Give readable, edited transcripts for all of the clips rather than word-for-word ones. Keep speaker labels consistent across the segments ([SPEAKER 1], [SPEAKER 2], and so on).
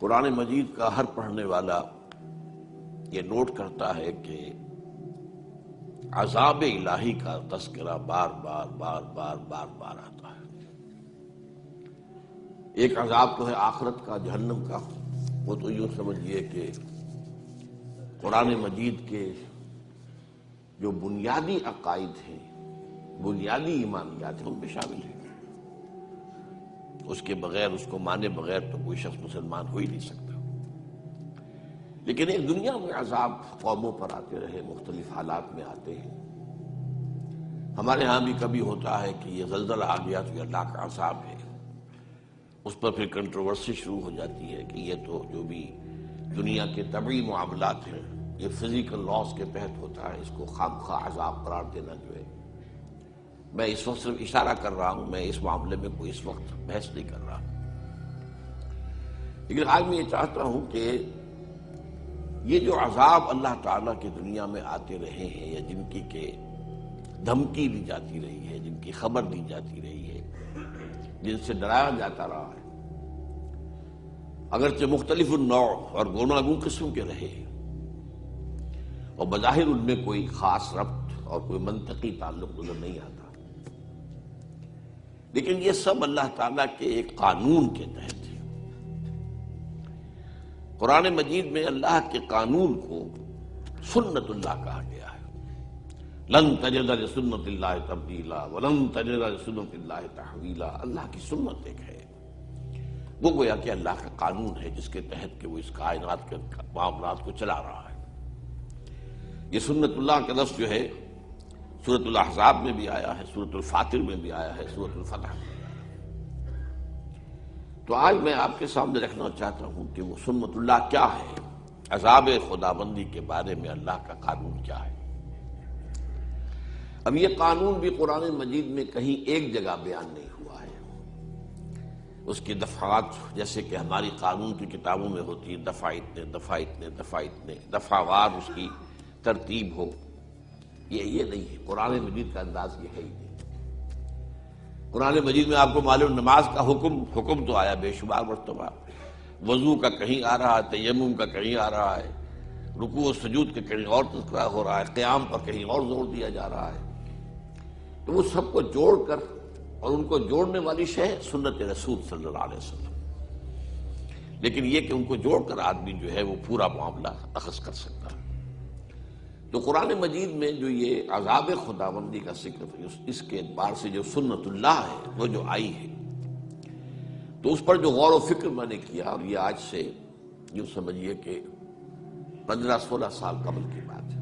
[SPEAKER 1] قرآن مجید کا ہر پڑھنے والا یہ نوٹ کرتا ہے کہ عذاب الہی کا تذکرہ بار بار آتا ہے۔ ایک عذاب تو ہے آخرت کا، جہنم کا، وہ تو یوں سمجھیے کہ قرآن مجید کے جو بنیادی عقائد ہیں، بنیادی ایمانیات ہیں، ان میں شامل ہے۔ اس کے بغیر، اس کو مانے بغیر تو کوئی شخص مسلمان ہو ہی نہیں سکتا۔ لیکن ایک دنیا میں عذاب قوموں پر آتے رہے، مختلف حالات میں آتے ہیں۔ ہمارے ہاں بھی کبھی ہوتا ہے کہ یہ زلزلہ آ گیا تو یہ اللہ کا عذاب ہے، اس پر پھر کنٹروورسی شروع ہو جاتی ہے کہ یہ تو جو بھی دنیا کے طبعی معاملات ہیں، یہ فزیکل لاز کے تحت ہوتا ہے، اس کو خامخواہ عذاب قرار دینا جو ہے۔ میں اس وقت صرف اشارہ کر رہا ہوں، میں اس معاملے میں کوئی اس وقت بحث نہیں کر رہا، لیکن آج میں یہ چاہتا ہوں کہ یہ جو عذاب اللہ تعالیٰ کی دنیا میں آتے رہے ہیں، یا جن کی کہ دھمکی دی جاتی رہی ہے، جن کی خبر دی جاتی رہی ہے، جن سے ڈرایا جاتا رہا ہے، اگرچہ مختلف النوع اور گوناگون قسم کے رہے، اور بظاہر ان میں کوئی خاص ربط اور کوئی منطقی تعلق نظر نہیں آتا، لیکن یہ سب اللہ تعالیٰ کے ایک قانون کے تحت ہے۔ قرآن مجید میں اللہ کے قانون کو سنت اللہ کہا گیا ہے۔ لن تجد لسنت اللہ تبدیلا ولن تجد لسنت اللہ تحویلا۔ اللہ کی سنت ایک ہے، وہ گویا کہ اللہ کا قانون ہے جس کے تحت کہ وہ اس کائنات کے معاملات کو چلا رہا ہے۔ یہ سنت اللہ کا لفظ جو ہے سورۃ الاحزاب میں بھی آیا ہے، سورۃ الفاطر میں بھی آیا ہے، سورۃ الفتح میں بھی آیا ہے۔ تو آج میں آپ کے سامنے رکھنا چاہتا ہوں کہ وہ سنت اللہ کیا ہے، عذاب خداوندی کے بارے میں اللہ کا قانون کیا ہے۔ اب یہ قانون بھی قرآن مجید میں کہیں ایک جگہ بیان نہیں ہوا ہے۔ اس کی دفعات جیسے کہ ہماری قانون کی کتابوں میں ہوتی ہے، دفعہ اتنے دفعہ وار اس کی ترتیب ہو، یہ نہیں ہے۔ قرآن مجید کا انداز یہ ہے ہی نہیں۔ قرآن مجید میں آپ کو معلوم نماز کا حکم تو آیا بے شمار مرتبہ، وضو کا کہیں آ رہا ہے، تیمم کا کہیں آ رہا ہے، رکوع و سجود کے کہیں اور تذکرہ ہو رہا ہے، قیام پر کہیں اور زور دیا جا رہا ہے۔ تو وہ سب کو جوڑ کر، اور ان کو جوڑنے والی شے ہے سنت رسول صلی اللہ علیہ وسلم، لیکن یہ کہ ان کو جوڑ کر آدمی جو ہے وہ پورا معاملہ اخذ کر سکتا ہے۔ تو قرآن مجید میں جو یہ عذاب خداوندی کا ذکر ہے، اس کے اعتبار سے جو سنت اللہ ہے وہ جو آئی ہے، تو اس پر جو غور و فکر میں نے کیا، اور یہ آج سے یوں سمجھیے کہ 15-16 سال قبل کی بات ہے،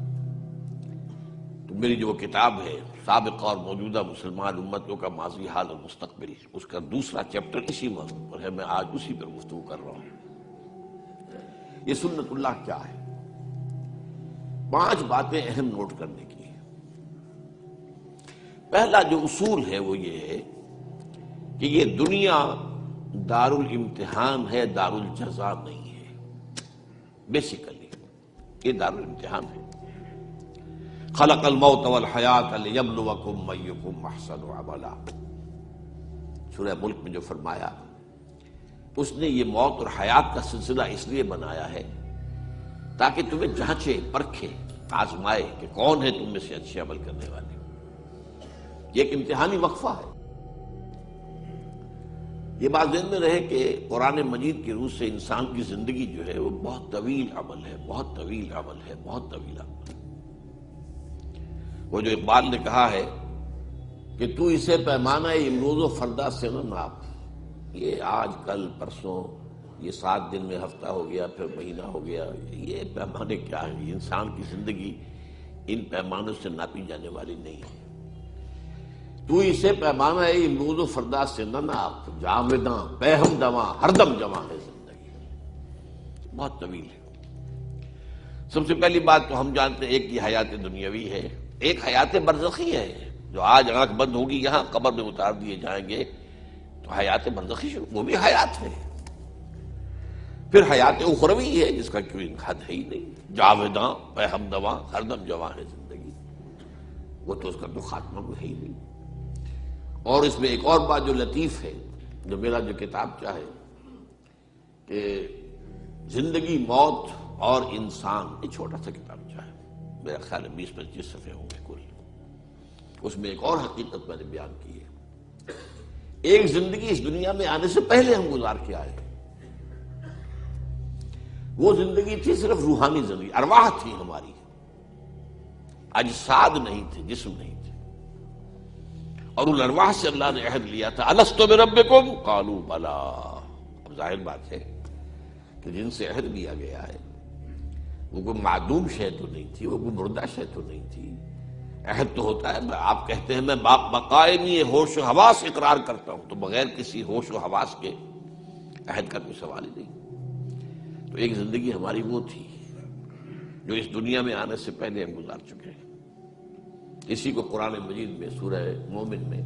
[SPEAKER 1] تو میری جو کتاب ہے سابقہ اور موجودہ مسلمان امتوں کا ماضی، حال اور مستقبل، اس کا دوسرا چیپٹر اسی موضوع پر ہے، میں آج اسی پر گفتگو کر رہا ہوں۔ یہ سنت اللہ کیا ہے؟ 5 باتیں اہم نوٹ کرنے کی ہیں۔ پہلا جو اصول ہے وہ یہ ہے کہ یہ دنیا دار الامتحان ہے، دار الجزا نہیں ہے۔ بیسیکلی یہ دار الامتحان ہے۔ خلق الموت والحیات لیبلوکم ایکم احسن عملا، سورہ ملک میں جو فرمایا، اس نے یہ موت اور حیات کا سلسلہ اس لیے بنایا ہے تاکہ تمہیں جانچے، پرکھے، آزمائے کہ کون ہے تم میں سے اچھے عمل کرنے والے۔ یہ ایک امتحانی وقفہ ہے۔ یہ بات ذہن میں رہے کہ قرآن مجید کی روح سے انسان کی زندگی جو ہے وہ بہت طویل عمل ہے، بہت طویل عمل ہے، بہت طویل عمل ہے۔ وہ جو اقبال نے کہا ہے کہ تو اسے پیمانہ امروز و فردا سے نہ ناپ، یہ آج کل پرسوں، یہ 7 دن میں ہفتہ ہو گیا، پھر مہینہ ہو گیا، یہ پیمانے کیا ہیں؟ یہ انسان کی زندگی ان پیمانوں سے ناپی جانے والی نہیں ہے۔ تو اسے پیمانہ امروز و فردا سے نہ ناپ، جاوداں پہم دواں ہر دم جواں ہے زندگی، بہت طویل ہے۔ سب سے پہلی بات تو ہم جانتے ہیں ایک یہ حیات دنیاوی ہے، ایک حیات برزخی ہے۔ جو آج آنکھ بند ہوگی یہاں قبر میں اتار دیے جائیں گے تو حیات برزخی شروع، وہ بھی حیات ہے۔ پھر حیات اخروی ہے جس کا کوئی حد ہے ہی نہیں، جاوداں پہم دواں ہر دم جواں ہے زندگی، وہ تو اس کا تو خاتمہ ہے ہی نہیں۔ اور اس میں ایک اور بات جو لطیف ہے، جو میرا جو کتاب چاہے کہ زندگی، موت اور انسان، یہ چھوٹا سا کتاب ہے، میرا خیال ہے 20-25 صفحے ہوں گے کل۔ اس میں ایک اور حقیقت میں نے بیان کی ہے، ایک زندگی اس دنیا میں آنے سے پہلے ہم گزار کے آئے، وہ زندگی تھی صرف روحانی زندگی، ارواح تھی ہماری، اجساد نہیں تھے، جسم نہیں تھے، اور ان ارواح سے اللہ نے عہد لیا تھا، الستو بربکم قالوا بلا۔ اب ظاہر بات ہے کہ جن سے عہد لیا گیا ہے وہ کوئی معدوم شے تو نہیں تھی، وہ کوئی مردہ شے تو نہیں تھی۔ عہد تو ہوتا ہے، آپ کہتے ہیں میں بقائمی ہوش و حواس اقرار کرتا ہوں، تو بغیر کسی ہوش و حواس کے عہد کا کوئی سوال ہی نہیں۔ تو ایک زندگی ہماری وہ تھی جو اس دنیا میں آنے سے پہلے ہم گزار چکے ہیں۔ اسی کو قرآن مجید میں سورہ مومن میں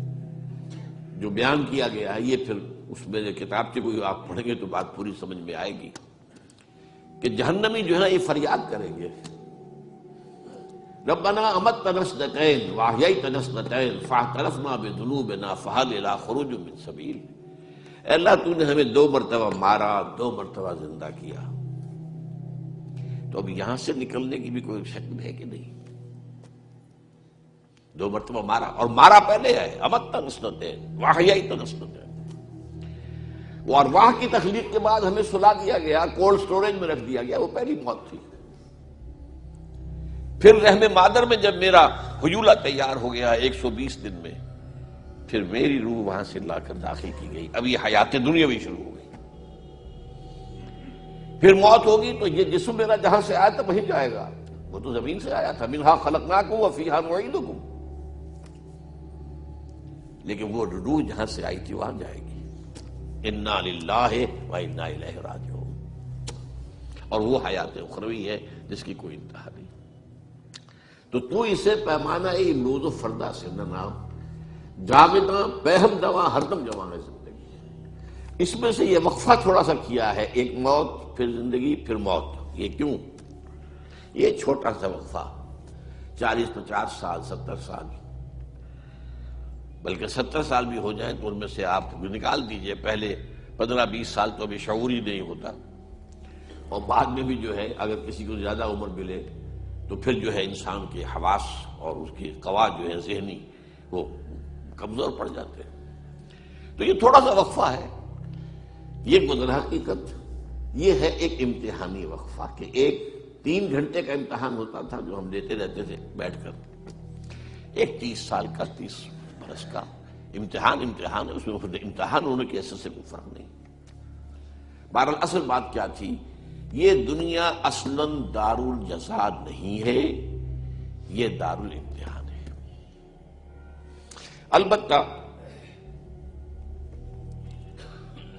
[SPEAKER 1] جو بیان کیا گیا ہے، یہ پھر اس میں جو کتاب کو آپ پڑھیں گے تو بات پوری سمجھ میں آئے گی کہ جہنمی جو ہے نا یہ فریاد کریں گے، ربنا امتنا اثنتین واحییتنا اثنتین فاعترفنا بذنوبنا فہل الی خروج من سبیل۔ اے اللہ تو نے ہمیں 2 مرتبہ مارا، 2 مرتبہ زندہ کیا، تو اب یہاں سے نکلنے کی بھی کوئی شکل ہے کہ نہیں؟ 2 مرتبہ مارا، اور مارا پہلے ہے، امتنا اثنتین واحییتنا اثنتین۔ وہ ارواح کی تخلیق کے بعد ہمیں سلا دیا گیا، کولڈ سٹوریج میں رکھ دیا گیا، وہ پہلی موت تھی۔ پھر رحم مادر میں جب میرا حیولہ تیار ہو گیا 120 دن میں، پھر میری روح وہاں سے لا کر داخل کی گئی، اب یہ حیات دنیاوی شروع ہو گئی۔ پھر موت ہوگی تو یہ جسم میرا جہاں سے آیا تھا وہیں جائے گا، وہ تو زمین سے آیا تھا، منہا خلقناکم وفیہا نعیدکم، لیکن وہ روح جہاں سے آئی تھی وہاں جائے گی۔ انا للہ و انا الیہ راجعون، اور وہ حیات اخروی ہے جس کی کوئی انتہا نہیں۔ تو اسے پیمانہ امروز و فردا سے نہ نام جاویداں بہم دوا ہردم جواں ہے زندگی۔ اس میں سے یہ وقفہ تھوڑا سا کیا ہے، ایک موت پھر زندگی پھر موت۔ یہ کیوں؟ یہ چھوٹا سا وقفہ 40-50 سال 70 سال، بلکہ 70 سال بھی ہو جائیں تو ان میں سے آپ نکال دیجئے، پہلے 15-20 سال تو ابھی شعور ہی نہیں ہوتا، اور بعد میں بھی جو ہے اگر کسی کو زیادہ عمر ملے تو پھر جو ہے انسان کے حواس اور اس کی قوا جو ہے ذہنی وہ کمزور پڑ جاتے ہیں۔ تو یہ تھوڑا سا وقفہ ہے، یہ گزر حقیقت یہ ہے ایک امتحانی وقفہ، کہ ایک 3 گھنٹے کا امتحان ہوتا تھا جو ہم دیتے رہتے تھے بیٹھ کر، ایک 30 سال کا 30 برس کا امتحان ہے، اس میں امتحان ہونے کی حیثیت سے کوئی فرق نہیں۔ بہرحال اصل بات کیا تھی، یہ دنیا اصلاً دار الجزا نہیں ہے، یہ دار الامتحان ہے۔ البتہ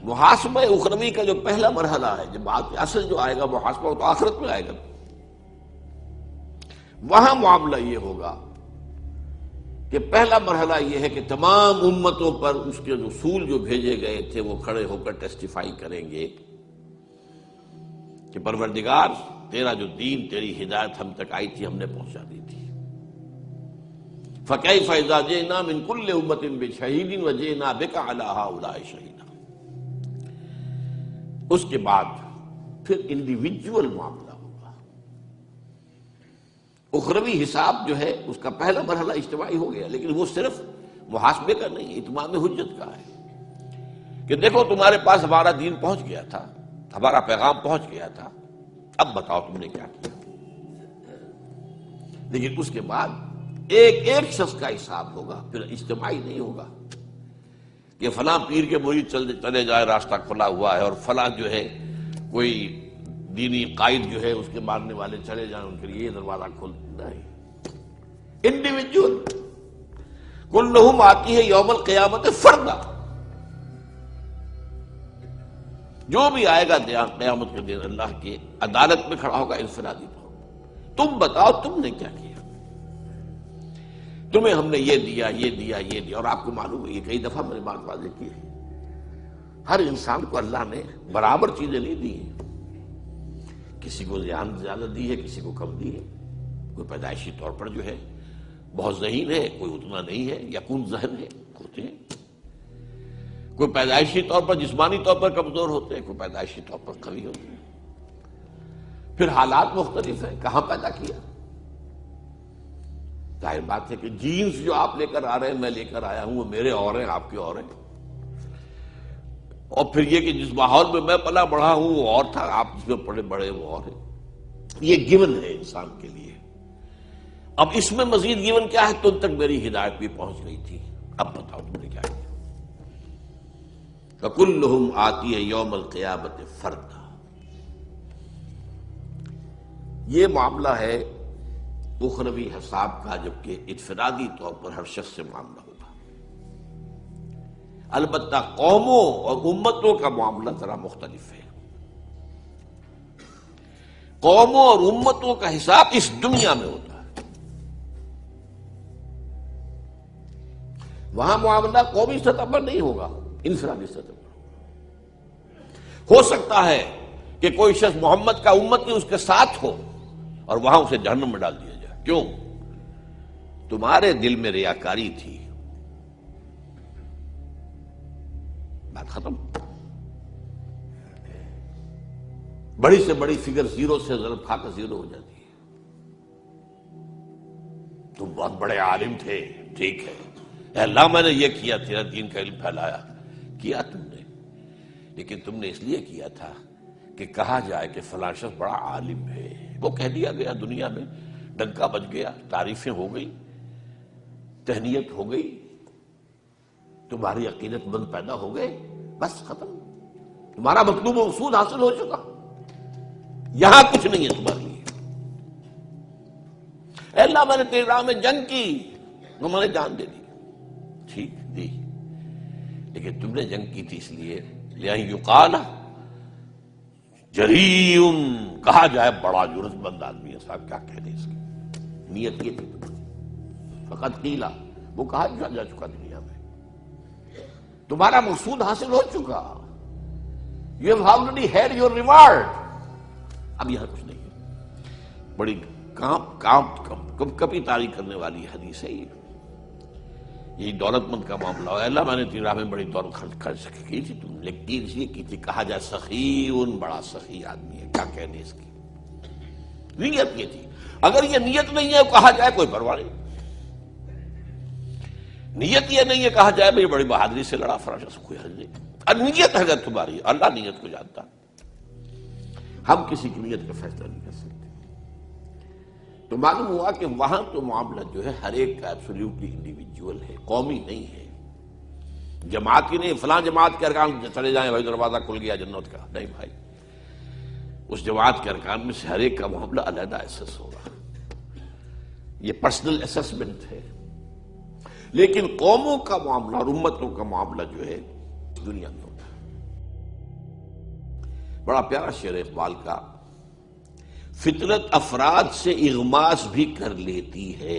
[SPEAKER 1] محاسبہ اخروی کا جو پہلا مرحلہ ہے، جب بات اصل جو آئے گا محاسبہ، وہ تو آخرت میں آئے گا، وہاں معاملہ یہ ہوگا کہ پہلا مرحلہ یہ ہے کہ تمام امتوں پر اس کے رسول جو بھیجے گئے تھے وہ کھڑے ہو کر ٹیسٹیفائی کریں گے کہ پروردگار تیرا جو دین، تیری ہدایت ہم تک آئی تھی، ہم نے پہنچا دی تھی۔ فَكَيْفَ إِذَا جِئْنَا مِن كُلِّ أُمَّةٍ بِشَهِيدٍ وَجِئْنَا بِكَ عَلَىٰ هَٰؤُلَاءِ شَهِيدًا۔ اس کے بعد پھر انڈیویجول معاملہ ہوگا، اخروی حساب جو ہے اس کا پہلا مرحلہ اجتماعی ہو گیا، لیکن وہ صرف محاسبے کا نہیں، اتمام حجت کا ہے کہ دیکھو تمہارے پاس ہمارا دین پہنچ گیا تھا، ہمارا پیغام پہنچ گیا تھا، اب بتاؤ تم نے کیا کیا۔ لیکن اس کے بعد ایک ایک شخص کا حساب ہوگا، پھر اجتماعی نہیں ہوگا کہ فلاں پیر کے مرید چلے جائے راستہ کھلا ہوا ہے، اور فلاں جو ہے کوئی دینی قائد جو ہے اس کے ماننے والے چلے جائیں، ان کے لیے یہ دروازہ کھول نہیں۔ انڈیویجول کلہم آتی ہے یوم القیامت فردا، جو بھی آئے گا قیامت کے دن اللہ کی عدالت میں کھڑا ہوگا انفرادی طور پر۔ تم بتاؤ تم نے کیا کیا، تمہیں ہم نے یہ دیا یہ دیا یہ دیا۔ اور آپ کو معلوم ہے، یہ کئی دفعہ میں نے بات واضح کی ہے، ہر انسان کو اللہ نے برابر چیزیں نہیں دی ہیں، کسی کو زیادہ دی ہے، کسی کو کم دی ہے۔ کوئی پیدائشی طور پر جو ہے بہت ذہین ہے، کوئی اتنا نہیں ہے، یکون ذہن ہے، ہوتے ہیں۔ کوئی پیدائشی طور پر جسمانی طور پر کمزور ہوتے ہیں، کوئی پیدائشی طور پر قوی ہوتے ہیں۔ پھر حالات مختلف ہیں، کہاں پیدا کیا؟ ظاہر بات ہے کہ جینز جو آپ لے کر آ رہے ہیں، میں لے کر آیا ہوں، وہ میرے اور ہیں، آپ کے اور ہیں۔ اور پھر یہ کہ جس ماحول میں میں پلا بڑھا ہوں وہ اور تھا، آپ جس میں پڑے بڑے وہ اور ہیں۔ یہ گیون ہے انسان کے لیے۔ اب اس میں مزید گیون کیا ہے؟ تم تک میری ہدایت بھی پہنچ گئی تھی، اب بتاؤ تم نے کیا کیا؟ فَكُلُّهُمْ آتِيَ يَوْمَ الْقِيَامَةِ فَرْدًا۔ یہ معاملہ ہے اخروی حساب کا، جبکہ انفرادی طور پر ہر شخص سے معاملہ ہوگا۔ البتہ قوموں اور امتوں کا معاملہ ذرا مختلف ہے۔ قوموں اور امتوں کا حساب اس دنیا میں ہوتا ہے، وہاں معاملہ قومی سطح پر نہیں ہوگا، انفرادی سطح پر ہو سکتا ہے کہ کوئی شخص محمد کا امت اس کے ساتھ ہو اور وہاں اسے جہنم میں ڈال دیا جائے۔ کیوں؟ تمہارے دل میں ریاکاری تھی، بات ختم۔ بڑی سے بڑی فگر زیرو سے ضرب کھا کر زیرو ہو جاتی ہے۔ تم بہت بڑے عالم تھے، ٹھیک ہے، اے اللہ میں نے یہ کیا، تیرا دین کا علم پھیلایا، کیا تم نے، لیکن تم نے اس لیے کیا تھا کہ کہا جائے کہ فلاں شخص بڑا عالم ہے۔ وہ کہہ دیا گیا، دنیا میں ڈنکا بج گیا، تعریفیں ہو گئی، تہنیت ہو گئی، تمہاری عقیدت مند پیدا ہو گئے، بس ختم، تمہارا مطلوب مقصود حاصل ہو چکا، یہاں کچھ نہیں ہے تمہارے لیے۔ اے اللہ میں نے تیری راہ میں جنگ کی، تم نے جان دے دی، ٹھیک دی، لیکن تم نے جنگ کی تھی اس لیے لِأَن يُقَالَ جَرِيٌّ، کہا جائے بڑا جرات مند آدمی ہے، صاحب کیا کہہ دیں اس کی، نیت یہ تھی تمہاری۔ فقط قیلا، وہ کہا جا چکا دنیا میں، تمہارا مقصود حاصل ہو چکا، you have already had your reward، اب یہاں کچھ نہیں ہے۔ بڑی کب کبھی تاریخ کرنے والی حدیث ہے یہ۔ یہی دولت مند کا معاملہ ہو، اللہ میں نے تیری راہ میں بڑی دولت خرچ کی تھی، تم نے اس لیے کی تھی، کہا جائے سخیٌ، بڑا سخی آدمی ہے، کیا کہنے اس کی، نیت یہ تھی۔ اگر یہ نیت نہیں ہے کہا جائے کوئی پرواہ نہیں، نیت یہ نہیں ہے کہا جائے بھائی بڑی بہادری سے لڑا فراش، کوئی حرج نہیں۔ اور نیت اگر تمہاری، اللہ نیت کو جانتا، ہم کسی کی نیت کا فیصلہ نہیں کر سکتے۔ تو معلوم ہوا کہ وہاں تو معاملہ جو ہے ہر ایک کا ایبسولیوٹلی انڈیویجول ہے، قومی نہیں ہے، جماعت کی نہیں، فلاں جماعت کے ارکان چلے جائیں بھائی دروازہ کھل گیا جنت کا، نہیں بھائی، اس جماعت کے ارکان میں سے ہر ایک کا معاملہ علیحدہ ایسس ہوگا، یہ پرسنل اسسمنٹ ہے۔ لیکن قوموں کا معاملہ اور امتوں کا معاملہ جو ہے دنیا میں ہوتا ہے۔ بڑا پیارا شعر اقبال کا، فطرت افراد سے اغماس بھی کر لیتی ہے،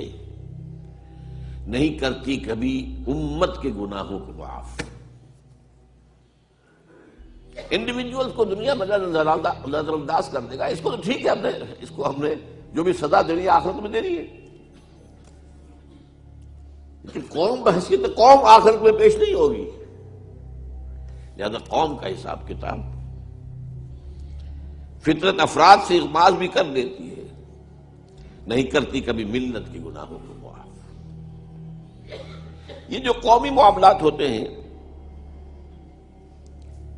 [SPEAKER 1] نہیں کرتی کبھی امت کے گناہوں کو معاف۔ انڈیویجول کو دنیا میں نظر انداز کر دے گا، اس کو تو ٹھیک ہے، اس کو ہم نے جو بھی سزا دینی ہے آخرت میں دینی ہے، لیکن قوم بحثیت قوم آخرت میں پیش نہیں ہوگی، لہذا قوم کا حساب کتاب فطرت افراد سے اغماس بھی کر لیتی ہے، نہیں کرتی کبھی ملت کے گناہوں کو معاف۔ یہ جو قومی معاملات ہوتے ہیں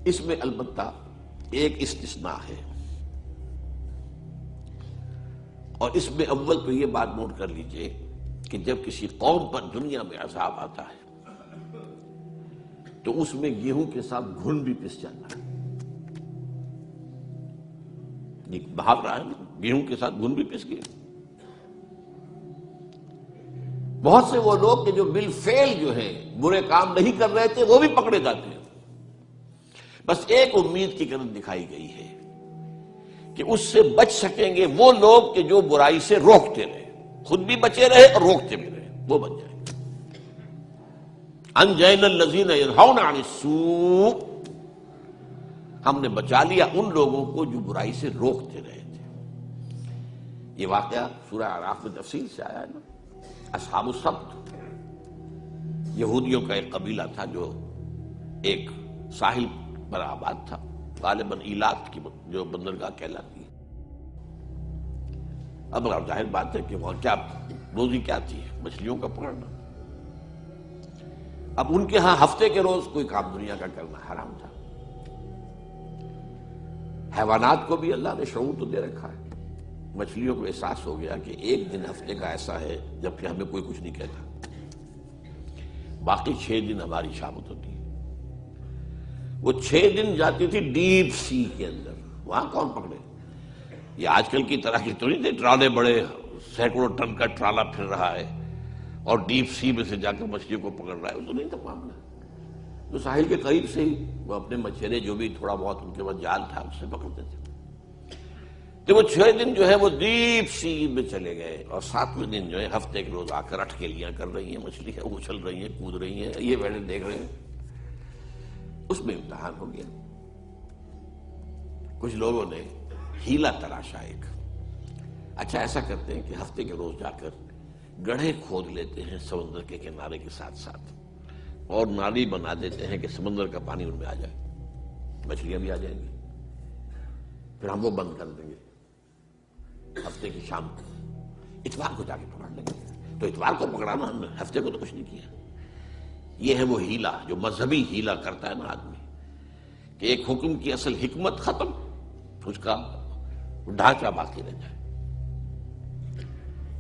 [SPEAKER 1] اس میں البتہ ایک استثناء ہے، اور اس میں اول تو یہ بات نوٹ کر لیجئے کہ جب کسی قوم پر دنیا میں عذاب آتا ہے تو اس میں گیہوں کے ساتھ گھن بھی پس جاتا ہے، یہ بہاو رہا ہے نا، گیہوں کے ساتھ گھن بھی پس گئے۔ بہت سے وہ لوگ کہ جو بالفعل جو ہیں برے کام نہیں کر رہے تھے وہ بھی پکڑے جاتے ہیں، بس ایک امید کی کرن دکھائی گئی ہے کہ اس سے بچ سکیں گے وہ لوگ کہ جو برائی سے روکتے رہے، خود بھی بچے رہے اور روکتے بھی رہے، وہ بچ جائیں گے۔ انجینا الذین ینہون عن السوء، ہم نے بچا لیا ان لوگوں کو جو برائی سے روکتے رہے تھے۔ یہ واقعہ سورہ اعراف میں تفصیل سے آیا ہے نا۔ اصحاب السبت یہودیوں کا ایک قبیلہ تھا جو ایک ساحل پر آباد تھا، غالباً ایلات کی جو بندرگاہ کہلاتی ہے۔ اب ظاہر بات ہے کہ وہاں کیا روزی کیا تھی؟ مچھلیوں کا پکڑنا۔ اب ان کے ہاں ہفتے کے روز کوئی کام دنیا کا کرنا حرام تھا۔ حیوانات کو بھی اللہ نے شعور تو دے رکھا ہے، مچھلیوں کو احساس ہو گیا کہ ایک دن ہفتے کا ایسا ہے جبکہ ہمیں کوئی کچھ نہیں کہتا، باقی 6 دن ہماری شامت ہوتی ہے۔ وہ 6 دن جاتی تھی ڈیپ سی کے اندر، وہاں کون پکڑے؟ یہ آج کل کی طرح کی تو نہیں تھے ٹرالے بڑے سینکڑوں ٹن کا ٹرالا پھر رہا ہے اور ڈیپ سی میں سے جا کر مچھلیوں کو پکڑ رہا ہے، وہ تو نہیں تھا معاملہ۔ تو ساحل کے قریب سے ہی وہ اپنے مچھرے جو بھی تھوڑا بہت ان کے پاس جال تھا اس سے پکڑتے تھے۔ تو وہ 6 دن جو ہے وہ ڈیپ سی میں چلے گئے، اور 7ویں دن جو ہے ہفتے کے روز آ کر اٹکیلیاں کر رہی ہیں، مچھلی اچھل رہی ہیں، کود رہی ہیں، یہ بیٹھے دیکھ رہے ہیں۔ اس میں امتحان ہو گیا۔ کچھ لوگوں نے ہیلا تراشا ایک، اچھا ایسا کرتے ہیں کہ ہفتے کے روز جا کر گڑھے کھود لیتے ہیں سمندر کے کنارے کے ساتھ ساتھ، اور نالی بنا دیتے ہیں کہ سمندر کا پانی ان میں آ جائے، مچھلیاں بھی آ جائیں گی، پھر ہم وہ بند کر دیں گے ہفتے کی شام کو، اتوار کو جا کے پکڑ لیں گے۔ تو اتوار کو پکڑانا ہم نے، ہفتے کو تو کچھ نہیں کیا۔ یہ ہے وہ ہیلا جو مذہبی ہیلا کرتا ہے نا آدمی، کہ ایک حکم کی اصل حکمت ختم، اس کا ڈھانچہ باقی رہ جائے۔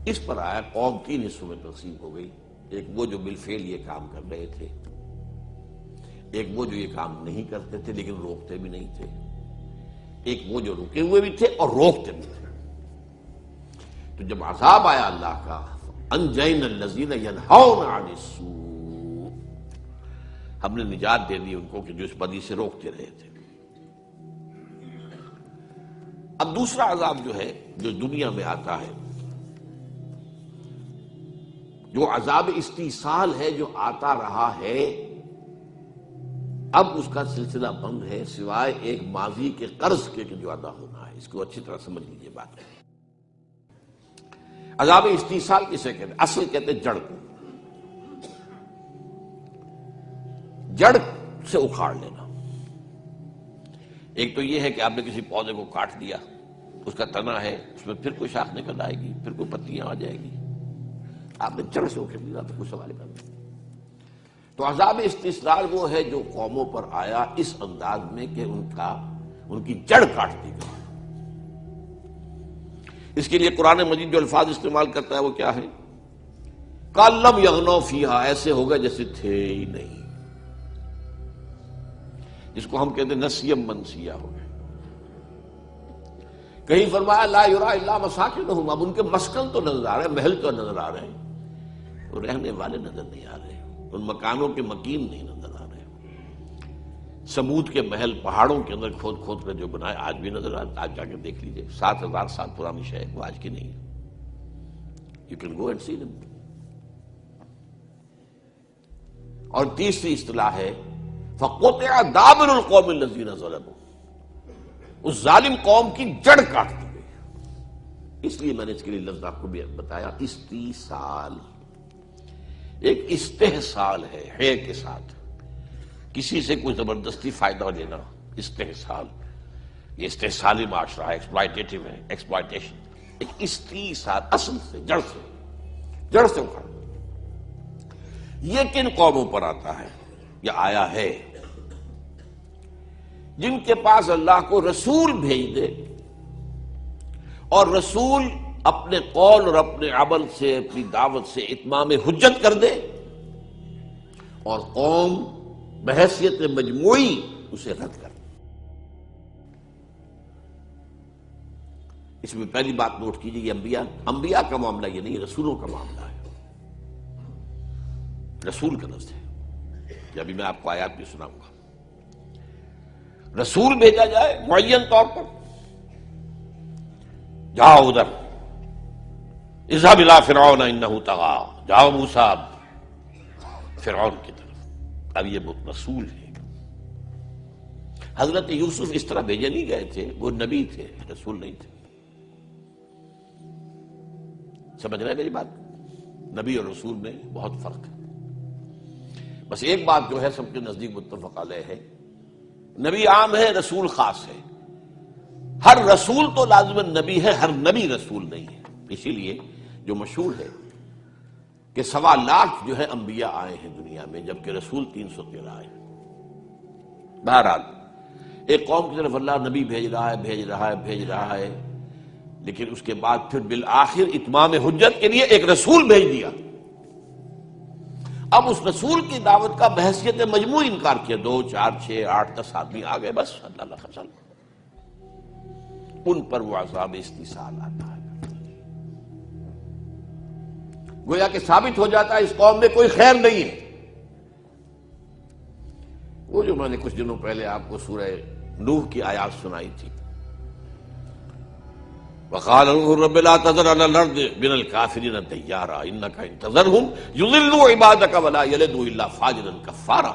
[SPEAKER 1] اس پر آیا قوم 3 حصوں میں تقسیم ہو گئی، ایک وہ جو بالفعل یہ کام کر رہے تھے، ایک وہ جو یہ کام نہیں کرتے تھے لیکن روکتے بھی نہیں تھے، ایک وہ جو رکے ہوئے بھی تھے اور روکتے بھی تھے۔ تو جب عذاب آیا اللہ کا، انجینا الذین ینہون عن السوء، ہم نے نجات دے دی ان کو کہ جو اس بدی سے روکتے رہے تھے۔ اب دوسرا عذاب جو ہے جو دنیا میں آتا ہے، جو عذاب استیصال ہے، جو آتا رہا ہے، اب اس کا سلسلہ بند ہے سوائے ایک ماضی کے قرض کے جو ادا ہونا ہے۔ اس کو اچھی طرح سمجھ لیجیے بات۔ عذاب استیصال کسے کہتے ہیں؟ اصل کہتے ہیں جڑ کو، جڑ سے اکھاڑ لینا۔ ایک تو یہ ہے کہ آپ نے کسی پودے کو کاٹ دیا، اس کا تنا ہے، اس میں پھر کوئی شاخ نکل آئے گی، پھر کوئی پتیاں آ جائے گی، آپ نے جڑ سے اکھاڑ دیا تو کوئی سوال نہیں۔ تو عذاب استیصال وہ ہے جو قوموں پر آیا اس انداز میں کہ ان کی جڑ کاٹ دی گئی۔ اس کے لیے قرآن مجید جو الفاظ استعمال کرتا ہے وہ کیا ہے؟ کَأَن لَّمْ يَغْنَوْا فِيهَا، ایسے ہوگا جیسے تھے ہی نہیں، جس کو ہم کہتے ہیں نسیًا منسیہ ہو گئے۔ کہیں فرمایا لا یرا الا مساکنہم، اب ان کے مسکن تو نظر آ رہے ہیں، محل تو نظر آ رہے ہیں، تو رہنے والے نظر نہیں آ رہے، ان مکانوں کے مکین نہیں نظر آ رہے۔ سمود کے محل پہاڑوں کے اندر کھود کھود کر جو بنائے آج بھی نظر آتے، آج جا کے دیکھ لیجئے، 7000 سال پرانی شے ہے، وہ آج کی نہیں ہے۔ یو کین گو اینڈ سی دم۔ اور تیسری اصطلاح ہے فَقُطِعَ دَابِرُ الْقَوْمِ الَّذِينَ ظَلَمُوا، اس ظالم قوم کی جڑ کاٹ دی گئی۔ اس لیے میں نے اس کے لیے لفظ آپ کو بھی بتایا، استیصال ایک استحصال ہے کے ساتھ، کسی سے کوئی زبردستی فائدہ لینا، استحصال، یہ استحصالی معاشرہ ہے، ایکسپلائٹیٹو ہے، ایکسپلائٹیشن، ایک استیصال اصل سے جڑ سے اکھاڑ۔ یہ کن قوموں پر آتا ہے یا آیا ہے؟ جن کے پاس اللہ کو رسول بھیج دے اور رسول اپنے قول اور اپنے عمل سے، اپنی دعوت سے اتمام حجت کر دے، اور قوم بحیثیت مجموعی اسے رد کر دے۔ اس میں پہلی بات نوٹ کیجیے، یہ انبیاء کا معاملہ یہ نہیں، رسولوں کا معاملہ ہے، رسول کا لفظ ہے، یہ ابھی میں آپ کو آیات بھی سناؤں گا۔ رسول بھیجا جائے معین طور پر، جاؤ ادھر، اذهب الى فرعون انه طغى، جاؤ موسیٰ فرعون کی طرف۔ اب یہ رسول ہے۔ حضرت یوسف اس طرح بھیجے نہیں گئے تھے، وہ نبی تھے، رسول نہیں تھے۔ سمجھ رہے ہیں میری بات؟ نبی اور رسول میں بہت فرق ہے۔ بس ایک بات جو ہے سب کے نزدیک متفق علیہ ہے، نبی عام ہے، رسول خاص ہے۔ ہر رسول تو لازماً نبی ہے، ہر نبی رسول نہیں ہے۔ اسی لیے جو مشہور ہے کہ 1.25 جو ہے انبیاء آئے ہیں دنیا میں، جبکہ رسول 313 آئے ہیں۔ بہرحال ایک قوم کی طرف اللہ نبی بھیج رہا ہے، لیکن اس کے بعد پھر بالآخر اتمام حجت کے لیے ایک رسول بھیج دیا۔ اب اس رسول کی دعوت کا بحثیت مجموعی انکار کیا، 2 4 6 8 10 آدمی آ گئے، بس اللہ خسل، ان پر وہ عذاب استیصال آتا ہے۔ گویا کہ ثابت ہو جاتا ہے اس قوم میں کوئی خیر نہیں ہے۔ وہ جو میں نے کچھ دنوں پہلے آپ کو سورہ نوح کی آیات سنائی تھی، وقال نوح رب لا تذر على الارض من الكافرين ديارا انك ان تذرهم يضلوا عبادك ولا يلدوا الا فاجرا كفارا۔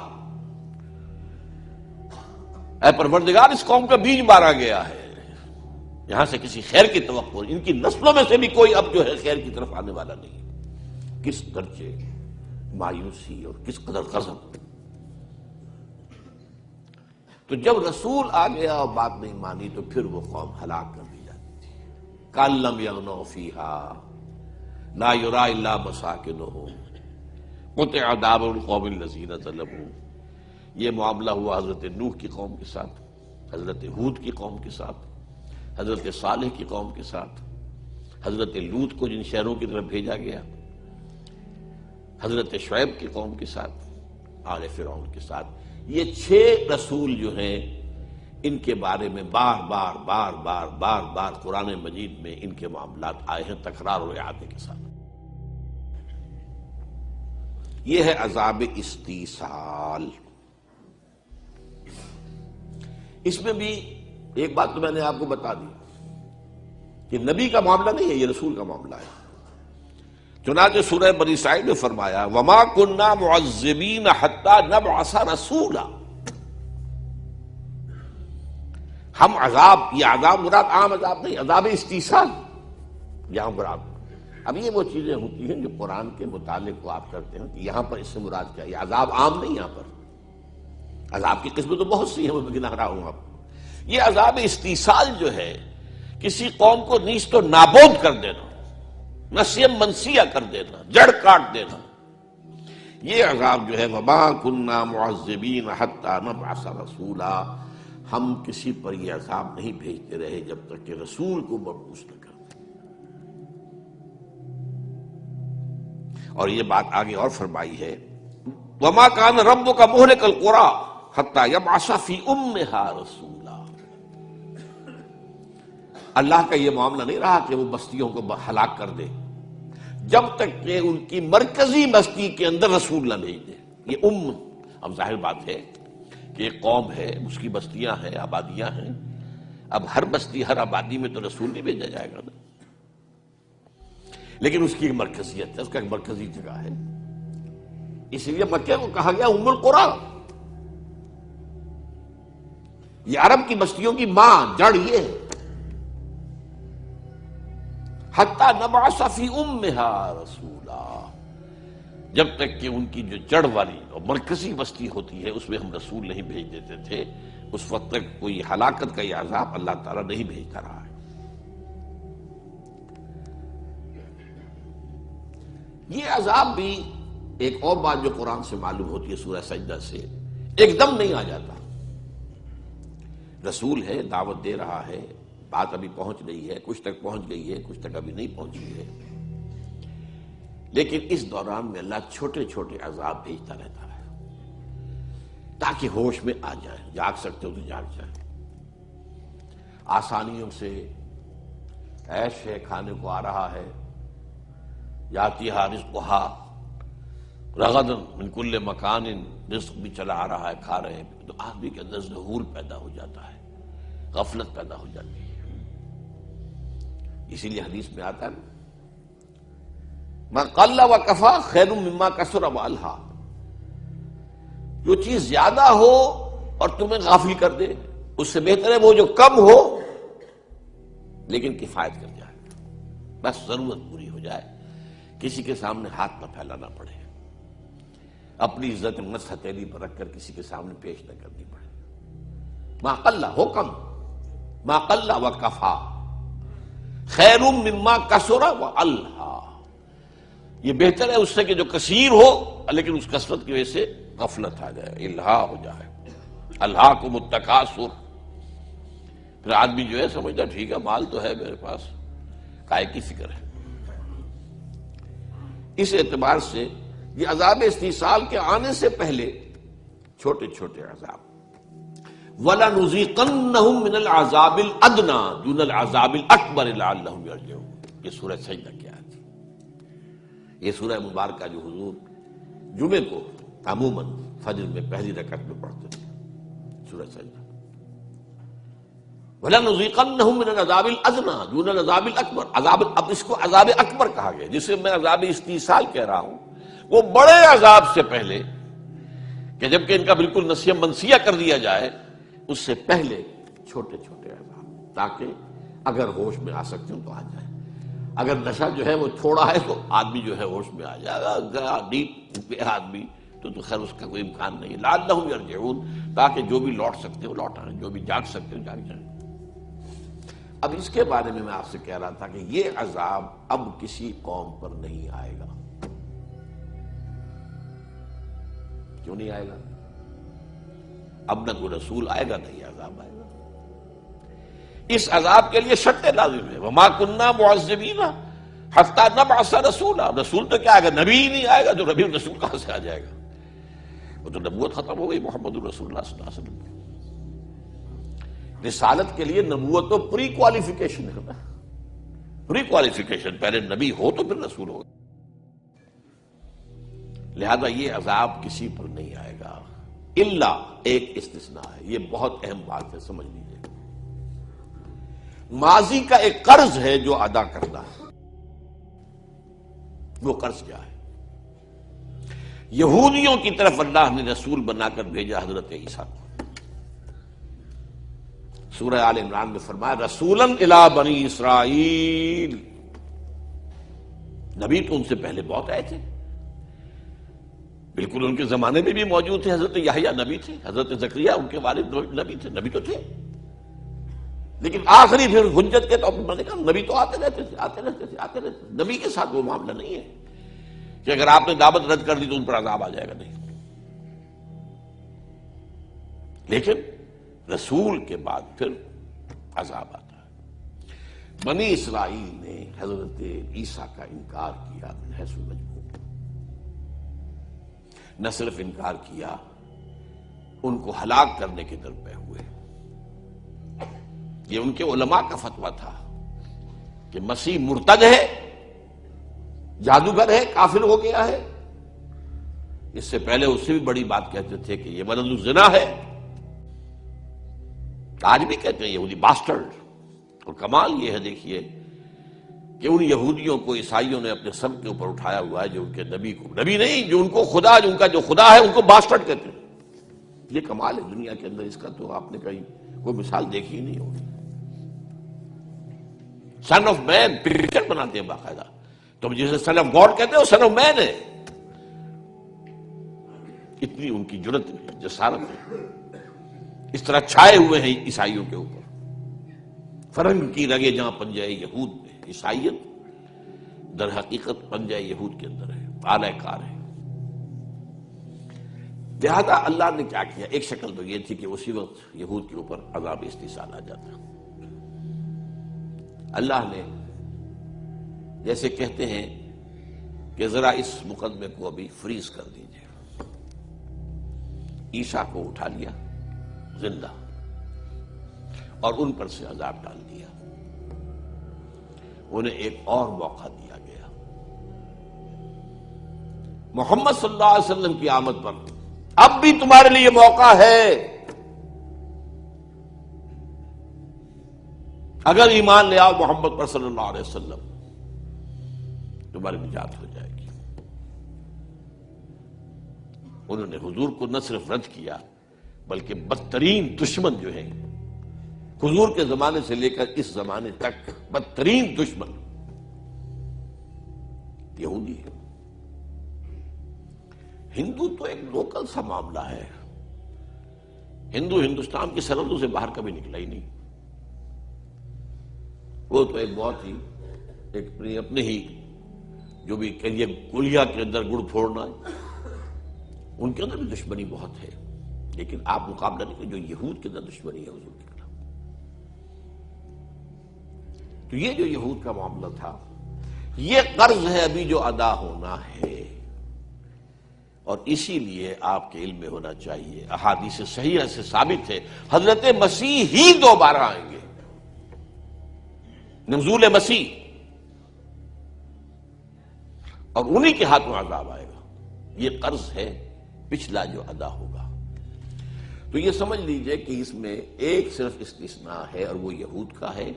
[SPEAKER 1] اے پروردگار، اس قوم کا بیج مارا گیا ہے، یہاں سے کسی خیر کی توقع نہیں، ان کی نسلوں میں سے بھی کوئی اب جو ہے خیر کی طرف آنے والا نہیں۔ کس درجے مایوسی اور کس قدر غضب! تو جب رسول آ گیا اور بات نہیں مانی تو پھر وہ قوم ہلاک کر دی جاتی تھی۔ کأن لم یغنوا فیہا لا یری الا مساکنہم قطع دابر القوم الذین ظلموا۔ یہ معاملہ ہوا حضرت نوح کی قوم کے ساتھ، حضرت ہود کی قوم کے ساتھ، حضرت صالح کی قوم کے ساتھ، حضرت لوط کو جن شہروں کی طرف بھیجا گیا، حضرت شعیب کی قوم کے ساتھ، آل فرعون کے ساتھ۔ یہ 6 رسول جو ہیں ان کے بارے میں بار بار قرآن مجید میں ان کے معاملات آئے ہیں تکرار اور اعادے کے ساتھ۔ یہ ہے عذاب استیصال۔ اس میں بھی ایک بات تو میں نے آپ کو بتا دی کہ نبی کا معاملہ نہیں ہے، یہ رسول کا معاملہ ہے۔ چنانچہ سورہ بنی اسرائیل میں فرمایا وَمَا كُنَّا مُعَذِّبِينَ حَتَّى نَبْعَثَ رَسُولًا۔ ہم عذاب، یہ عذاب مراد عام عذاب نہیں، عذاب استیصال یہاں مراد۔ اب یہ وہ چیزیں ہوتی ہیں جو قرآن کے مطالعے کو آپ کرتے ہیں کہ یہاں پر اس سے مراد کیا، یہ عذاب عام نہیں، یہاں پر عذاب کی قسمیں تو بہت سی ہیں، میں گنا رہا ہوں آپ۔ یہ عذاب استیصال جو ہے کسی قوم کو نیست و نابود کر دینا، نسیم منسیہ کر دینا، جڑ کاٹ دینا، یہ عذاب جو ہے وَمَا كُنَّا مُعَذِّبِينَ حَتَّى نَبْعَثَ رَسُولًا، ہم کسی پر یہ عذاب نہیں بھیجتے رہے جب تک کہ رسول کو مبعوث نہ کر دیں۔ اور یہ بات آگے اور فرمائی ہے وَمَا كَانَ رَبُّكَ مُهْلِكَ الْقُرَىٰ حَتَّى يَبْعَثَ فِي أُمِّهَا رَسُولًا۔ اللہ کا یہ معاملہ نہیں رہا کہ وہ بستیوں کو ہلاک کر دے جب تک کہ ان کی مرکزی بستی کے اندر رسول نہ بھیج دے۔ یہ اب ظاہر بات ہے کہ ایک قوم ہے، اس کی بستیاں ہیں، آبادیاں ہیں، اب ہر بستی ہر آبادی میں تو رسول نہیں بھیجا جائے گا نا، لیکن اس کی ایک مرکزیت ہے، اس کا ایک مرکزی جگہ ہے۔ اس لیے مکہ کو کہا گیا ام القریٰ، یہ عرب کی بستیوں کی ماں، جڑ یہ ہے۔ حتی نبعث فی امہا رسولا، جب تک کہ ان کی جو جڑ والی اور مرکزی بستی ہوتی ہے اس میں ہم رسول نہیں بھیج دیتے تھے، اس وقت تک کوئی ہلاکت کا یہ عذاب اللہ تعالیٰ نہیں بھیجتا رہا ہے۔ یہ عذاب بھی ایک اور بات جو قرآن سے معلوم ہوتی ہے سورہ سجدہ سے، ایک دم نہیں آ جاتا۔ رسول ہے، دعوت دے رہا ہے، بات ابھی پہنچ رہی ہے، کچھ تک پہنچ گئی ہے، کچھ تک ابھی نہیں پہنچی ہے، لیکن اس دوران میں اللہ چھوٹے چھوٹے عذاب بھیجتا رہتا ہے تاکہ ہوش میں آ جائے، جاگ سکتے ہو تو جاگ جائے۔ آسانیوں سے عیش ہے، کھانے کو آ رہا ہے، یاتیہا رزقہا رغداً من کل مکان، رزق بھی چلا آ رہا ہے، کھا رہے ہیں، تو آدمی کے اندر ظہور پیدا ہو جاتا ہے، غفلت پیدا ہو جاتی ہے۔ اسی لیے حدیث میں آتا ہے ما قل وکفا خیر مما کثر والہا، جو چیز زیادہ ہو اور تمہیں غافل کر دے اس سے بہتر ہے وہ جو کم ہو لیکن کفایت کر جائے، بس ضرورت پوری ہو جائے، کسی کے سامنے ہاتھ نہ پھیلانا پڑے، اپنی عزت نفس ہتھیلی پر رکھ کر کسی کے سامنے پیش نہ کرنی پڑے۔ ما قل ہو کم، ما قل وکفا، خیر مما کثر و الہا، یہ بہتر ہے اس سے کہ جو کثیر ہو لیکن اس کثرت کی وجہ سے غفلت آ جائے، الہا ہو جائے، الہاکم التکاثر۔ پھر آدمی جو ہے سمجھتا ٹھیک ہے مال تو ہے میرے پاس، کائے کی فکر ہے۔ اس اعتبار سے یہ عذاب استیصال کے آنے سے پہلے چھوٹے چھوٹے عذاب، وَلَنُذِيقَنَّهُم مِّنَ الْعَذَابِ الْأَدْنَىٰ دُونَ الْعَذَابِ الْأَكْبَرِ لَعَلَّهُمْ يَرْجِعُونَ۔ یہ سورہ سجدہ کی آیت ہے۔ یہ سورہ مبارکہ جو حضور جمعے کو عموماً فجر میں پہلی رکعت میں پڑھتے تھے، سورہ سجدہ۔ وَلَنُذِيقَنَّهُم مِّنَ الْعَذَابِ الْأَدْنَىٰ دُونَ الْعَذَابِ الْأَكْبَرِ، اب اس کو عذاب اکبر کہا گیا، جسے میں عذاب استیصال کہہ رہا ہوں، وہ بڑے عذاب سے پہلے کہ جبکہ ان کا بالکل نسیہ منسیہ کر دیا جائے، اس سے پہلے چھوٹے چھوٹے عذاب، تاکہ اگر ہوش میں آ سکتے ہوں تو آ جائے۔ اگر نشہ جو ہے وہ تھوڑا ہے تو آدمی جو ہے ہوش میں آ جائے گا، گیا ڈیپ پہ آدمی تو خیر اس کا کوئی امکان نہیں، لعلہم یرجعون، تاکہ جو بھی لوٹ سکتے ہو لوٹ آئیں، جو بھی جاگ سکتے ہو جاگ جائیں۔ اب اس کے بارے میں آپ سے کہہ رہا تھا کہ یہ عذاب اب کسی قوم پر نہیں آئے گا۔ کیوں نہیں آئے گا؟ اب نہ کوئی رسول آئے گا، نہیں عذاب آئے گا۔ اس عذاب کے لیے شرط لازم ہے، وما کننا معذبین حتی نبعث رسولا، رسول تو کیا آئے گا؟ نبی ہی نہیں آئے گا، جو نبی رسول کہاں سے آ جائے گا؟ وہ تو نبوت ختم ہو گئی محمد رسول اللہ صلی اللہ علیہ وسلم۔ رسالت کے لیے نبوت تو پری کوالیفیکیشن ہے نا، پری کوالیفیکیشن، پہلے نبی ہو تو پھر رسول ہو۔ لہذا یہ عذاب کسی پر نہیں آئے گا، الا ایک استثناء ہے، یہ بہت اہم بات ہے، سمجھ لیجیے۔ ماضی کا ایک قرض ہے جو ادا کرنا ہے، وہ قرض کیا ہے؟ یہودیوں کی طرف اللہ نے رسول بنا کر بھیجا حضرت عیسیٰ کو۔ سورہ آل عمران میں فرمایا رسولاً الی بنی اسرائیل، نبی تو ان سے پہلے بہت آئے تھے، بالکل ان کے زمانے میں بھی موجود تھے۔ حضرت یحییٰ نبی تھے، حضرت زکریا ان کے والد نبی تھے، نبی تو تھے، لیکن آخری پھر حجت کے طور پر میں نے کہا نبی تو آتے رہتے تھے، آتے رہتے تھے، آتے رہتے تھے۔ نبی کے ساتھ وہ معاملہ نہیں ہے کہ اگر آپ نے دعوت رد کر دی تو ان پر عذاب آ جائے گا، نہیں۔ لیکن رسول کے بعد پھر عذاب آتا ہے۔ بنی اسرائیل نے حضرت عیسیٰ کا انکار کیا من حیث المجموع، نہ صرف انکار کیا، ان کو ہلاک کرنے کے درپے ہوئے۔ یہ ان کے علماء کا فتویٰ تھا کہ مسیح مرتد ہے، جادوگر ہے، کافر ہو گیا ہے۔ اس سے پہلے اس سے بھی بڑی بات کہتے تھے کہ یہ ولد الزنا ہے، آج بھی کہتے ہیں یہودی باسٹرڈ۔ اور کمال یہ ہے دیکھیے کہ ان یہودیوں کو عیسائیوں نے اپنے سب کے اوپر اٹھایا ہوا ہے، جو ان کے نبی کو نبی نہیں، جو ان کو خدا، جو ان کا جو خدا ہے ان کو باسٹرڈ کہتے ہیں۔ یہ کمال ہے دنیا کے اندر، اس کا تو آپ نے کہیں کوئی مثال دیکھی ہی نہیں ہوگی۔ سن آف مین پکچر بناتے ہیں باقاعدہ، تو جسے سن آف گاڈ کہتے ہیں وہ سن آف مین ہے۔ اتنی ان کی جرت ہے، جسارت ہے، اس طرح چھائے ہوئے ہیں عیسائیوں کے اوپر۔ فرنگ کی رگے جہاں پنجہ یہود میں، عیسائیت در حقیقت پنجہ یہود کے اندر ہے، اعلی کار ہے۔ لہذا اللہ نے کیا کیا؟ ایک شکل تو یہ تھی کہ اسی وقت یہود کے اوپر عذاب استیصال آ جاتا۔ اللہ نے جیسے کہتے ہیں کہ ذرا اس مقدمے کو ابھی فریز کر دیجیے، عیسیٰ کو اٹھا لیا زندہ اور ان پر سے عذاب ڈال دیا۔ انہیں ایک اور موقع دیا گیا، محمد صلی اللہ علیہ وسلم کی آمد پر اب بھی تمہارے لیے موقع ہے، اگر ایمان لے آؤ محمد پر صلی اللہ علیہ وسلم تمہاری نجات ہو جائے گی۔ انہوں نے حضور کو نہ صرف رد کیا بلکہ بدترین دشمن جو ہیں حضور کے زمانے سے لے کر اس زمانے تک، بدترین دشمن یہودی ہے۔ ہندو تو ایک لوکل سا معاملہ ہے، ہندو ہندوستان کی سرحدوں سے باہر کبھی نکلا ہی نہیں، وہ تو ایک بہت ہی ایک اپنے ہی جو بھی کہیے گلیا کے اندر گڑ پھوڑنا ہے، ان کے اندر بھی دشمنی بہت ہے، لیکن آپ مقابلہ نہیں کہ جو یہود کے اندر دشمنی ہے حضور کے خلاف۔ تو یہ جو یہود کا معاملہ تھا، یہ قرض ہے ابھی جو ادا ہونا ہے، اور اسی لیے آپ کے علم میں ہونا چاہیے، احادیث صحیحہ سے ثابت ہے حضرت مسیح ہی دوبارہ آئیں گے، نزول مسیح، اور انہی کے ہاتھوں عذاب آئے گا۔ یہ قرض ہے پچھلا جو ادا ہوگا۔ تو یہ سمجھ لیجئے کہ اس میں ایک صرف استثناء ہے، اور وہ یہود کا ہے،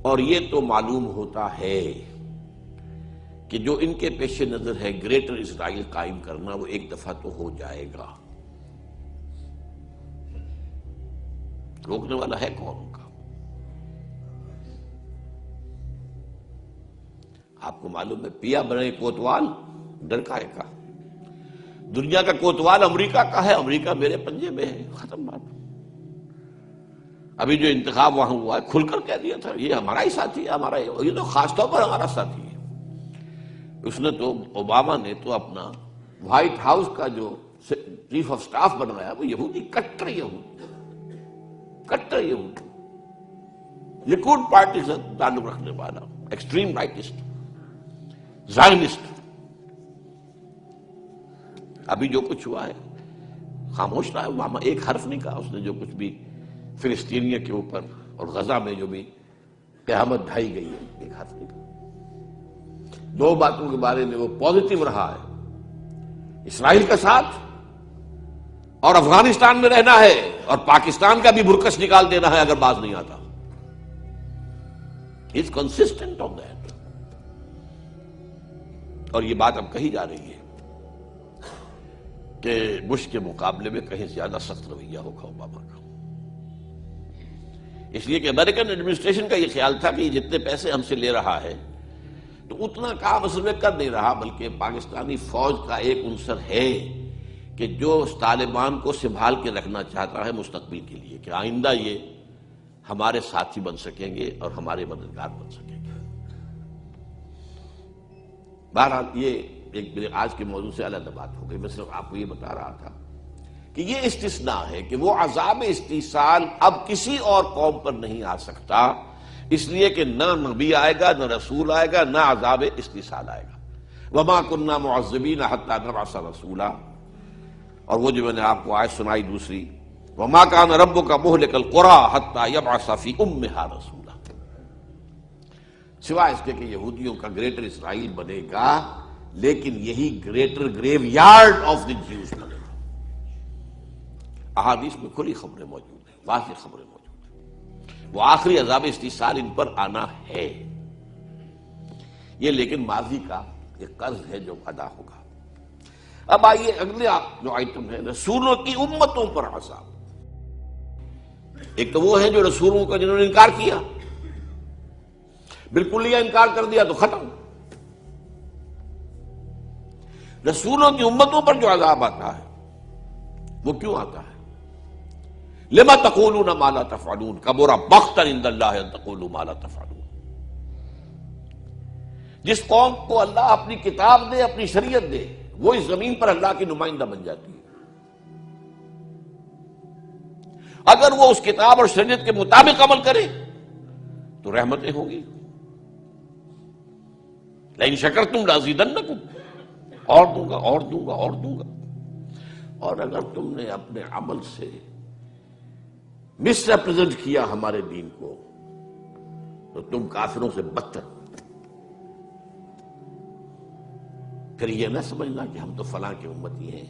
[SPEAKER 1] اور یہ تو معلوم ہوتا ہے کہ جو ان کے پیش نظر ہے گریٹر اسرائیل قائم کرنا، وہ ایک دفعہ تو ہو جائے گا۔ روکنے والا ہے کون ان کا؟ آپ کو معلوم ہے پیا بنے کوتوال ڈر کا ہے کا، دنیا کا کوتوال امریکہ کا ہے، امریکہ میرے پنجے میں ہے، ختم بات۔ ابھی جو انتخاب وہاں ہوا ہے کھل کر کہہ دیا تھا یہ ہمارا ہی ساتھی ہے، ہمارا ہی، یہ تو خاص طور پر ہمارا ساتھی ہے۔ اس نے تو اوباما نے تو اپنا وائٹ ہاؤس کا جو چیف آف سٹاف بنایا وہ یہودی، کٹر یہودی، کٹر یہودی، لیکوڈ پارٹی سے تعلق رکھنے والا، ایکسٹریم رائٹسٹ، زائنسٹ۔ ابھی جو کچھ ہوا ہے خاموش رہا ہے اوباما، ایک حرف نہیں کہا اس نے، جو کچھ بھی فلسطینیوں کے اوپر اور غزہ میں جو بھی قیامت ڈھائی گئی ہے، ایک حرف نہیں کہا۔ دو باتوں کے بارے میں وہ پازیٹو رہا ہے، اسرائیل کا ساتھ اور افغانستان میں رہنا ہے، اور پاکستان کا بھی برکس نکال دینا ہے اگر باز نہیں آتا۔ He is consistent on that۔ اور یہ بات اب کہی جا رہی ہے کہ بش کے مقابلے میں کہیں زیادہ سخت رویہ ہوگا اوباما کا، اس لیے کہ امریکن ایڈمنسٹریشن کا یہ خیال تھا کہ یہ جتنے پیسے ہم سے لے رہا ہے تو اتنا کام اصل میں کر نہیں رہا، بلکہ پاکستانی فوج کا ایک عنصر ہے کہ جو طالبان کو سنبھال کے رکھنا چاہتا ہے مستقبل کے لیے، کہ آئندہ یہ ہمارے ساتھی بن سکیں گے اور ہمارے مددگار بن سکیں گے۔ بہرحال یہ ایک میرے آج کے موضوع سے علیحدہ بات ہو گئی، میں صرف آپ کو یہ بتا رہا تھا کہ یہ استثناء ہے کہ وہ عذاب استیصال اب کسی اور قوم پر نہیں آ سکتا، اس لیے کہ نہ نبی آئے گا، نہ رسول آئے گا، نہ عذاب استیصال آئے گا۔ وما كنا معذبین حتی نبعث رسولا، اور وہ جو میں نے آپ کو آیت سنائی دوسری، وما كان ربك مهلك القرى حتى يبعث في امها رسولا، سوائے اس کے کہ یہودیوں کا گریٹر اسرائیل بنے گا، لیکن یہی greater graveyard of the Jews بنے گا۔ احادیث میں کھلی خبریں موجود ہیں، واضح خبریں موجود ہیں، وہ آخری عذاب استیصال ان پر آنا ہے، یہ لیکن ماضی کا ایک قرض ہے جو ادا ہوگا۔ اب آئیے اگلے جو آئٹم ہے، رسولوں کی امتوں پر عذاب۔ ایک تو وہ ہیں جو رسولوں کا جنہوں نے انکار کیا، بالکل یہ انکار کر دیا تو ختم۔ رسولوں کی امتوں پر جو عذاب آتا ہے وہ کیوں آتا ہے؟ لما تقولون ما لا تفعلون کبر مقتا عند اللہ ان تقولوا ما لا تفعلون۔ جس قوم کو اللہ اپنی کتاب دے، اپنی شریعت دے، وہ اس زمین پر اللہ کی نمائندہ بن جاتی ہے۔ اگر وہ اس کتاب اور شریعت کے مطابق عمل کرے تو رحمتیں ہوں گی، لئن شکرتم لازیدنکم، اور دوں گا اور دوں گا اور دوں گا۔ اور اگر تم نے اپنے عمل سے مس ریپرزینٹ کیا ہمارے دین کو تو تم کافروں سے بدتر۔ پھر یہ نہ سمجھنا کہ ہم تو فلاں کے امتی ہیں،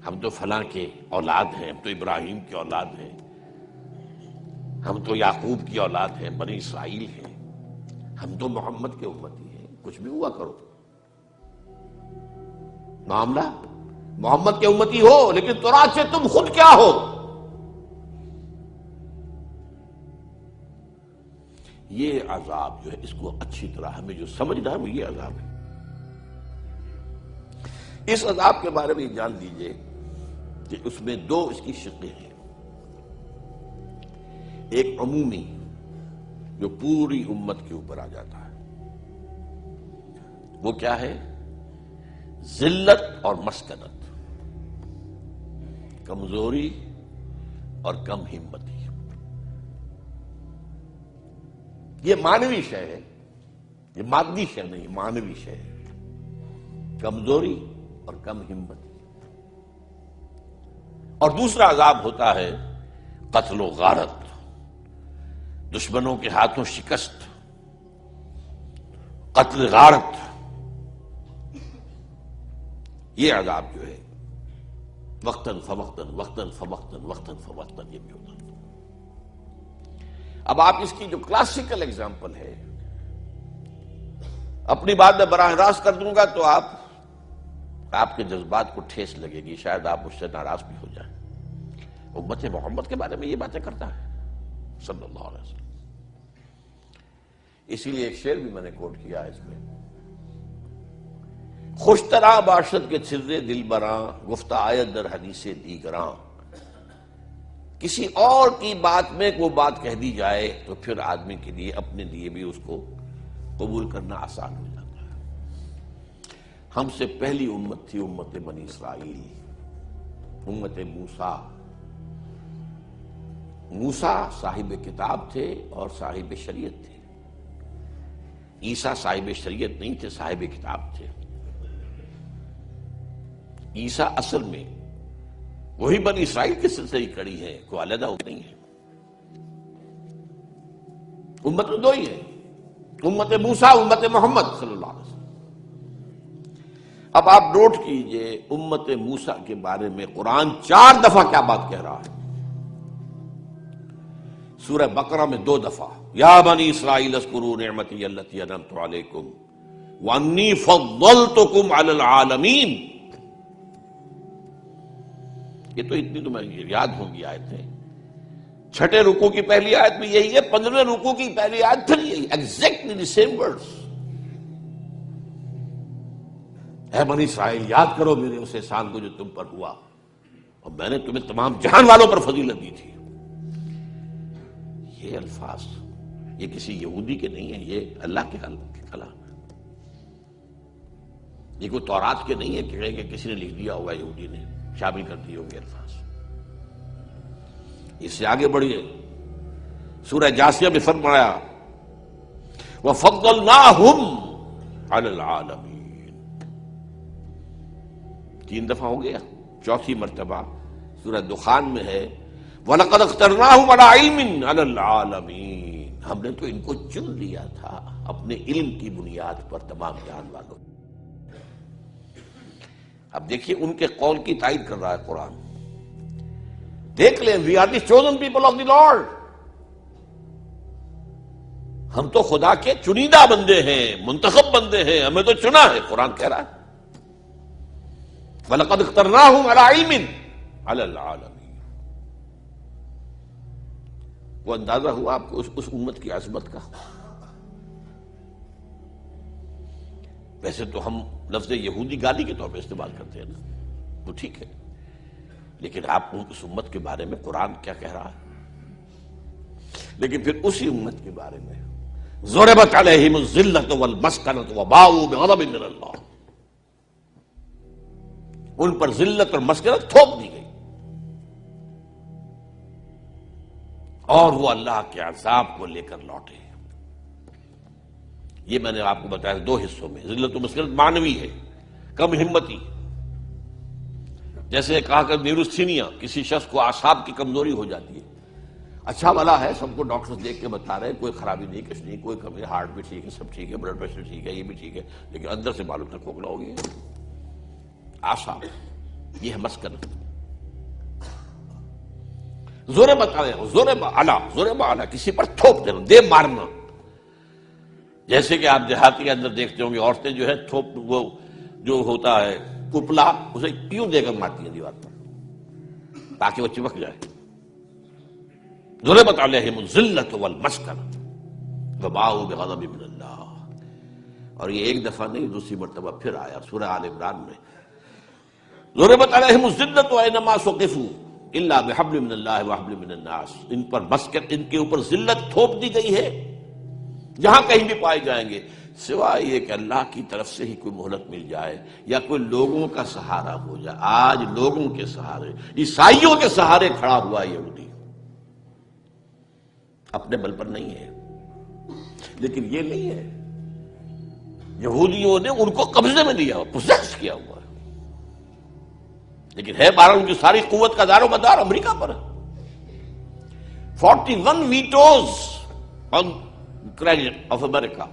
[SPEAKER 1] ہم تو فلاں کے اولاد ہیں، ہم تو ابراہیم کے اولاد ہیں، ہم تو یعقوب کی اولاد ہیں، بنی اسرائیل ہیں، ہم تو محمد کے امتی ہیں۔ کچھ بھی ہوا کرو، معاملہ محمد کے امتی ہو، لیکن تورات سے تم خود کیا ہو؟ یہ عذاب جو ہے اس کو اچھی طرح ہمیں جو سمجھنا ہے وہ یہ عذاب ہے۔ اس عذاب کے بارے میں جان لیجئے کہ اس میں دو اس کی شقیں ہیں، ایک عمومی جو پوری امت کے اوپر آ جاتا ہے۔ وہ کیا ہے؟ ذلت اور مسکنت، کمزوری اور کم ہمتی۔ یہ مانوی شے ہے، یہ مادی شے نہیں، مانوی شے ہے، کمزوری اور کم ہمتی۔ اور دوسرا عذاب ہوتا ہے قتل و غارت، دشمنوں کے ہاتھوں شکست، قتل غارت، یہ عذاب جو ہے وقتاً فوقتاً وقتاً فوقتاً وقتاً فوقتاً یہ بھی ہوتا ہے۔ اب آپ اس کی جو کلاسیکل اگزامپل ہے، اپنی بات میں براہ راست کر دوں گا تو آپ کے جذبات کو ٹھیس لگے گی، شاید آپ مجھ سے ناراض بھی ہو جائیں۔ امت محمد کے بارے میں یہ باتیں کرتا ہے صلی اللہ علیہ وسلم۔ اسی لیے ایک شعر بھی میں نے کوٹ کیا ہے اس میں، خوش طرح باشد کے چھرے دل براں، گفتہ آیت در حدیث دیگراں۔ کسی اور کی بات میں وہ بات کہہ دی جائے تو پھر آدمی کے لیے اپنے لیے بھی اس کو قبول کرنا آسان ہو جاتا ہے۔ ہم سے پہلی امت تھی امت بنی اسرائیل، امت موسیٰ۔ موسیٰ صاحب کتاب تھے اور صاحب شریعت تھے، عیسیٰ صاحب شریعت نہیں تھے، صاحب کتاب تھے۔ عیسیٰ اصل میں وہی بنی اسرائیل کے سلسلے کی کڑی ہے، کوئی علیحدہ نہیں ہے۔ امت دو ہی ہے، امت موسیٰ، امت محمد صلی اللہ علیہ وسلم۔ اب آپ نوٹ کیجئے امت موسیٰ کے بارے میں قرآن 4 دفعہ کیا بات کہہ رہا ہے۔ سورہ بقرہ میں 2 دفعہ، یا بنی اسرائیل اذکروا نعمتی التی انعمت علیکم وانی فضلتکم علی العالمین۔ یہ تو اتنی تمہیں یاد ہوں گی آیتیں۔ 6 رکوع کی پہلی آیت بھی یہی ہے، 15 رکوع کی پہلی آیت پھر یہی، ایگزیکٹلی دی سیم ورڈز۔ اے بنی اسرائیل یاد کرو میرے اس احسان کو جو تم پر ہوا، اور میں نے تمہیں تمام جہان والوں پر فضیلت دی تھی۔ یہ الفاظ یہ کسی یہودی کے نہیں ہیں، یہ اللہ کے کلام ہے۔ یہ کوئی تورات کے نہیں ہے کہ کسی نے لکھ دیا ہوگا، یہودی نے شامل کر دی ہوگی الفاظ۔ اس سے آگے بڑھیے، سورہ جاثیہ میں فرمایا وَفَضَّلْنَاهُمْ عَلَى الْعَالَمِينَ۔ 3 دفعہ ہو گیا، 4تھی مرتبہ سورہ دخان میں ہے وَلَقَدْ اخْتَرْنَاهُمْ عَلَىٰ عِلْمٍ عَلَى الْعَالَمِينَ۔ ہم نے تو ان کو چن لیا تھا اپنے علم کی بنیاد پر تمام جہان والوں۔ اب دیکھیے ان کے قول کی تائید کر رہا ہے قرآن۔ دیکھ لیں، we are the chosen people of the lord, ہم تو خدا کے چنیدہ بندے ہیں، منتخب بندے ہیں، ہمیں تو چنا ہے، قرآن کہہ رہا ہے وَلَقَدْ اخْتَرْنَاهُمْ عَلَىٰ عِلْمٍ عَلَى الْعَالَمِينَ۔ وہ اندازہ ہوا آپ کو اس امت کی عظمت کا۔ ویسے تو ہم لفظ یہودی گالی کے طور پہ استعمال کرتے ہیں نا، وہ ٹھیک ہے، لیکن آپ اس امت کے بارے میں قرآن کیا کہہ رہا ہے؟ لیکن پھر اسی امت کے بارے میں ضربت علیہم الذلۃ والمسکنۃ وباؤوا بغضب من اللہ، ان پر ذلت اور مسکنت تھوپ دی گئی، اور وہ اللہ کے عذاب کو لے کر لوٹے۔ یہ میں نے آپ کو بتایا 2 حصوں میں، ذلت و مسکنت معنوی ہے، کم ہمتی، جیسے کہا کہ نیوروسینیا، کسی شخص کو اعصاب کی کمزوری ہو جاتی ہے، اچھا والا ہے، سب کو ڈاکٹر دیکھ کے بتا رہے ہیں کوئی خرابی نہیں، کچھ نہیں، کوئی کمی، ہارٹ بھی ٹھیک ہے، سب ٹھیک ہے، بلڈ پریشر ٹھیک ہے، یہ بھی ٹھیک ہے، لیکن اندر سے معلوم سے کھوکھلا ہو گیا۔ اعصاب، یہ ہے مسکنت۔ ضرب علی، کسی پر تھوپ دینا، دے مارنا، جیسے کہ آپ دیہاتی کے اندر دیکھتے ہوں گے عورتیں جو ہے تھوپ، وہ جو ہوتا ہے کپلا، اسے کیوں دے کر مارتی ہیں دیوار پر تاکہ وہ چپک جائے۔ ضربت علیہم الذلۃ والمسکنۃ وباؤوا بغضب من اللہ۔ اور یہ ایک دفعہ نہیں، دوسری مرتبہ پھر آیا سورہ آل عمران میں، ضربت علیہم الذلۃ اینما ثقفوا الا بحبل من اللہ وحبل من الناس۔ ان پر مسکنت، ان کے اوپر ذلت تھوپ دی گئی ہے، جہاں کہیں بھی پائے جائیں گے، سوائے یہ کہ اللہ کی طرف سے ہی کوئی مہلت مل جائے یا کوئی لوگوں کا سہارا ہو جائے۔ آج لوگوں کے سہارے، عیسائیوں کے سہارے کھڑا ہوا یہودی، اپنے بل پر نہیں ہے۔ لیکن یہ نہیں ہے، یہودیوں نے ان کو قبضے میں لیا، پوزیس کیا ہوا ہے، لیکن ہے بہرحال ان کی ساری قوت کا دار و مدار امریکہ پر ہے۔ 41 ویٹوز آن کریڈٹ آف امریکہ،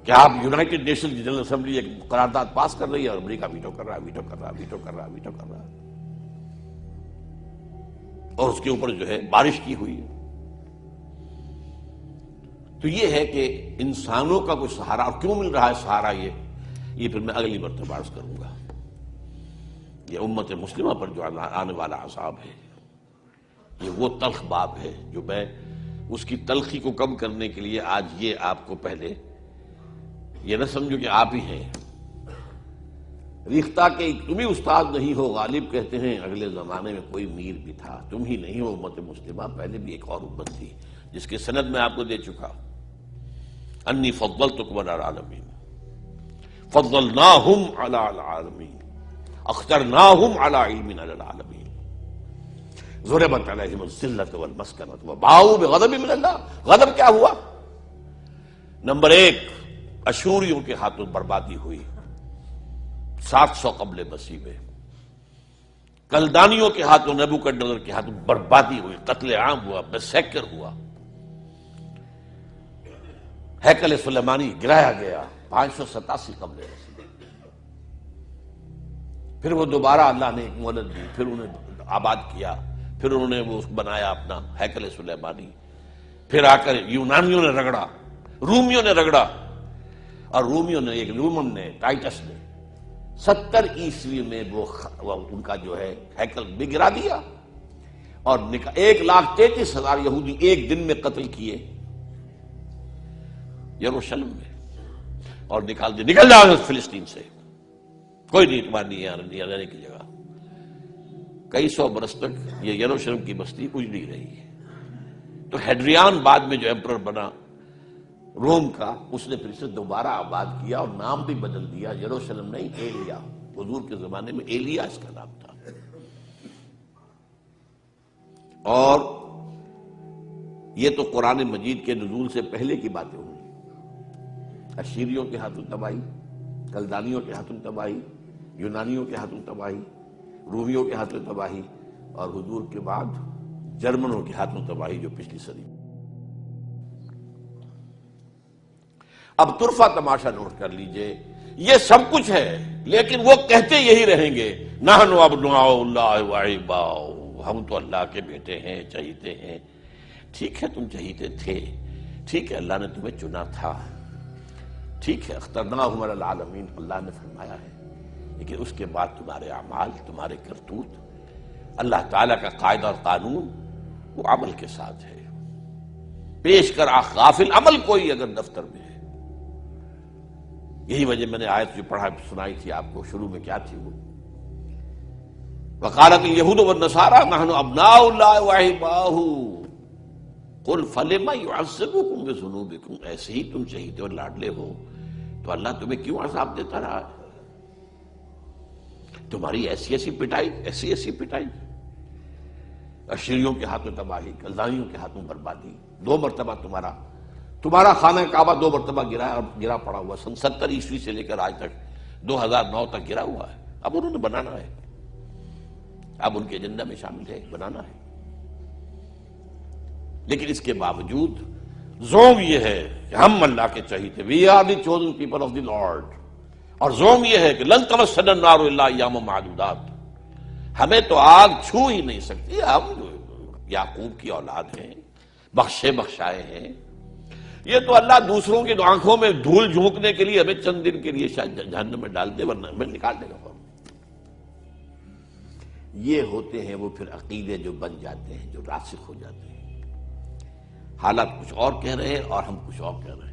[SPEAKER 1] کہ آپ یونائٹڈ نیشن کی جنرل اسمبلی ایک قرارداد پاس کر رہی ہے اور امریکہ ویٹو کر رہا ہے، ویٹو کر رہا ہے، ویٹو کر رہا ہے، ویٹو کر رہا ہے، اور اس کے اوپر جو ہے بارش کی ہوئی ہے۔ تو یہ ہے کہ انسانوں کا کوئی سہارا، اور کیوں مل رہا ہے سہارا، یہ پھر میں اگلی مرتبہ عرض کروں گا۔ یہ امت مسلمہ پر جو آنے والا عذاب ہے، یہ وہ تلخ باب ہے جو میں اس کی تلخی کو کم کرنے کے لیے آج یہ آپ کو پہلے یہ نہ سمجھو کہ آپ ہی ہیں ریختہ کہ تم ہی استاد نہیں ہو، غالب کہتے ہیں اگلے زمانے میں کوئی میر بھی تھا، تم ہی نہیں ہو امت مسلمہ، پہلے بھی ایک اور امت تھی جس کے سند میں آپ کو دے چکا، انی فضلتکم علی العالمین، فضلناہم علی العالمین، اخترناہم علی علم علی العالمین، ضربت علیہم الذلۃ والمسکنۃ وباؤوا بغضب من اللہ۔ غضب کیا ہوا؟ نمبر 1، اشوریوں کے ہاتھوں بربادی ہوئی 700 قبل مسیح میں، کلدانیوں کے ہاتھوں، نیبوکدنیزر کے ہاتھوں بربادی ہوئی، قتل عام ہوا، میسیکر ہوا، ہیکل سلیمانی گرایا گیا 587 قبل مسیح۔ پھر وہ دوبارہ اللہ نے ایک مہلت دی، پھر انہیں آباد کیا، پھر انہوں نے وہ بنایا اپنا ہیکل سلیمانی، پھر آ کر یونانیوں نے رگڑا، رومیوں نے رگڑا، اور رومیوں نے ایک رومن نے، ٹائٹس نے 70 عیسوی میں وہ ان کا جو ہے ہیکل بھی گرا دیا، اور 1,33,000 یہودی ایک دن میں قتل کیے یروشلم میں، اور نکال دیا، نکل جاؤ فلسطین سے، کوئی نہیں تمہارا نہیں رہنے کی جگہ۔ کئی سو برس تک یہ یروشلم کی بستی اجڑی رہی ہے۔ تو ہیڈریان بعد میں جو ایمپرر بنا روم کا، اس نے پھر سے دوبارہ آباد کیا اور نام بھی بدل دیا، یروشلم نہیں، ایلیا، حضور کے زمانے میں ایلیا اس کا نام تھا۔ اور یہ تو قرآن مجید کے نزول سے پہلے کی باتیں ہوئی، اشیریوں کے ہاتھوں تباہی، کلدانیوں کے ہاتھوں تباہی، یونانیوں کے ہاتھوں تباہی، رومیوں کے ہاتھوں تباہی، اور حضور کے بعد جرمنوں کے ہاتھوں تباہی جو پچھلی صدی۔ اب طرفہ تماشا نوٹ کر لیجئے، یہ سب کچھ ہے، لیکن وہ کہتے یہی رہیں گے، نحن ابناء اللہ واحباؤہ، ہم تو اللہ کے بیٹے ہیں، چہیتے ہیں۔ ٹھیک ہے، تم چہیتے تھے، ٹھیک ہے، اللہ نے تمہیں چنا تھا، ٹھیک ہے، اخترناہم علی العالمین اللہ نے فرمایا ہے، لیکن اس کے بعد تمہارے اعمال، تمہارے کرتوت، اللہ تعالیٰ کا قاعدہ اور قانون وہ عمل کے ساتھ ہے۔ پیش کر غافل عمل کوئی اگر دفتر میں ہے، یہی وجہ میں نے آیت جو پڑھا سنائی تھی آپ کو، شروع میں کیا تھی وہ، وقالت اليہود والنصارى نحن ابناء اللہ واحباؤہ قل فلم يعذبكم بذنوبكم، ایسے ہی تم چہیتے اور لاڈلے ہو تو اللہ تمہیں کیوں عذاب دیتا رہا ہے؟ تمہاری ایسی ایسی پٹائی، ایسی ایسی پٹائی، اشریوں کے ہاتھوں تباہی، کلدانیوں کے ہاتھوں بربادی، 2 مرتبہ تمہارا خانہ کعبہ 2 مرتبہ گرا پڑا ہوا، سن 70 عیسوی سے لے کر آج تک 2009 تک گرا ہوا ہے۔ اب انہوں نے بنانا ہے، اب ان کے ایجنڈا میں شامل ہے، بنانا ہے۔ لیکن اس کے باوجود زوم یہ ہے کہ ہم اللہ کے چہیتے، we are the chosen people of the lord, اور زوم یہ ہے کہ لن تمسنا النار الا ایاما معدودات، ہمیں تو آگ چھو ہی نہیں سکتی، ہم یعقوب کی اولاد ہیں، بخشے بخشائے ہیں، یہ تو اللہ دوسروں کی آنکھوں میں دھول جھونکنے کے لیے ہمیں چند دن کے لیے شاید جہنم میں ڈال دے، ورنہ ہمیں نکال دے گا۔ یہ ہوتے ہیں وہ پھر عقیدے جو بن جاتے ہیں، جو راسخ ہو جاتے ہیں۔ حالات کچھ اور کہہ رہے ہیں اور ہم کچھ اور کہہ رہے ہیں۔